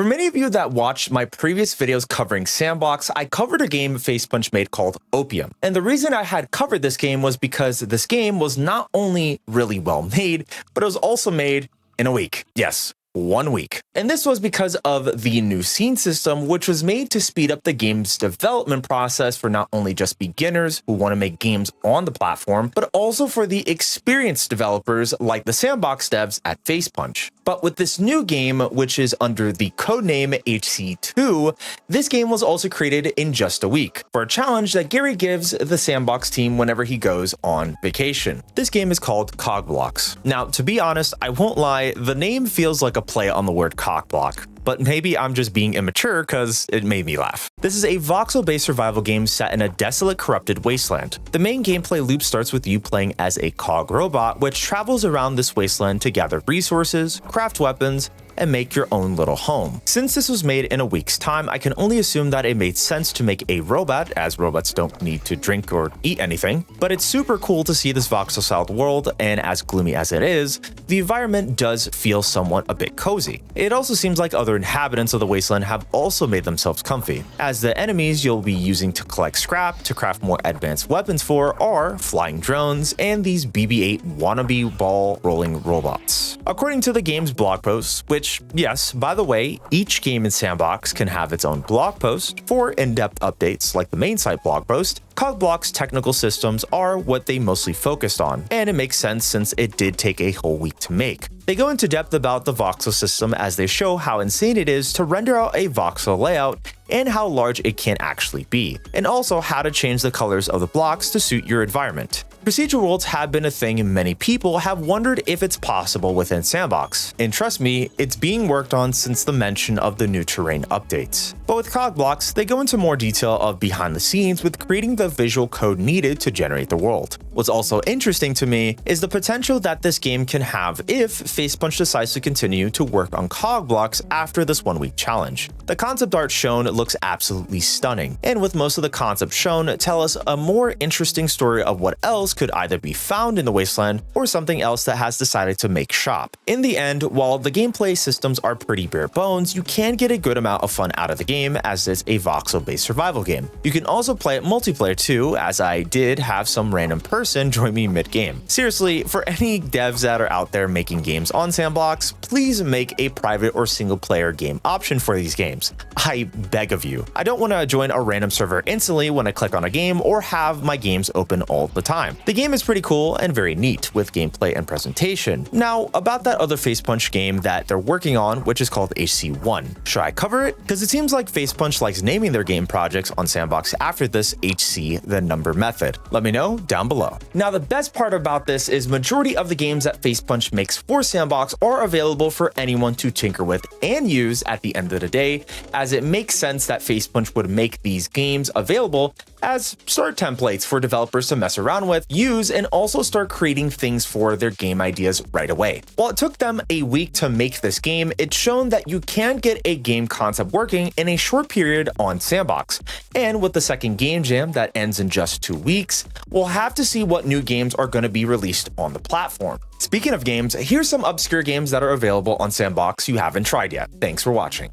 For many of you that watched my previous videos covering S&box, I covered a game Facepunch made called Opium. And the reason I had covered this game was because this game was not only really well made, but it was also made in a week. Yes, 1 week. And this was because of the new scene system, which was made to speed up the game's development process for not only just beginners who want to make games on the platform, but also for the experienced developers like the S&box devs at Facepunch. But with this new game, which is under the codename HC2, this game was also created in just a week for a challenge that Gary gives the S&box team whenever he goes on vacation. This game is called Cogblocks. Now, to be honest, I won't lie, the name feels like a play on the word cockblock, but maybe I'm just being immature because it made me laugh. This is a voxel-based survival game set in a desolate, corrupted wasteland. The main gameplay loop starts with you playing as a cog robot, which travels around this wasteland to gather resources, craft weapons, and make your own little home. Since this was made in a week's time, I can only assume that it made sense to make a robot, as robots don't need to drink or eat anything. But it's super cool to see this voxel-styled world, and as gloomy as it is, the environment does feel somewhat a bit cozy. It also seems like other inhabitants of the wasteland have also made themselves comfy, as the enemies you'll be using to collect scrap to craft more advanced weapons for are flying drones and these BB-8 wannabe ball rolling robots. According to the game's blog post, which, yes, by the way, each game in S&box can have its own blog post for in-depth updates like the main site blog post, Cogblocks' technical systems are what they mostly focused on, and it makes sense since it did take a whole week to make. They go into depth about the voxel system as they show how insane it is to render out a voxel layout and how large it can actually be, and also how to change the colors of the blocks to suit your environment. Procedural worlds have been a thing and many people have wondered if it's possible within S&box, and trust me, it's being worked on since the mention of the new terrain updates. But with Cogblocks, they go into more detail of behind the scenes with creating the visual code needed to generate the world. What's also interesting to me is the potential that this game can have if Facepunch decides to continue to work on Cogblocks after this 1 week challenge. The concept art shown looks absolutely stunning, and with most of the concepts shown tell us a more interesting story of what else could either be found in the wasteland or something else that has decided to make shop. In the end, while the gameplay systems are pretty bare bones, you can get a good amount of fun out of the game as it's a voxel-based survival game. You can also play it multiplayer too, as I did have some random person join me mid-game. Seriously, for any devs that are out there making games on S&box, please make a private or single-player game option for these games. I beg of you. I don't want to join a random server instantly when I click on a game or have my games open all the time. The game is pretty cool and very neat with gameplay and presentation. Now, about that other Facepunch game that they're working on, which is called HC1. Should I cover it? Because it seems like Facepunch likes naming their game projects on S&box after this HC the number method. Let me know down below. Now, the best part about this is majority of the games that Facepunch makes for S&box are available for anyone to tinker with and use at the end of the day, as it makes sense that Facepunch would make these games available as start templates for developers to mess around with, use, and also start creating things for their game ideas right away. While it took them a week to make this game, it's shown that you can get a game concept working in a short period on S&box. And with the second game jam that ends in just 2 weeks, we'll have to see what new games are going to be released on the platform. Speaking of games, here's some obscure games that are available on S&box you haven't tried yet. Thanks for watching.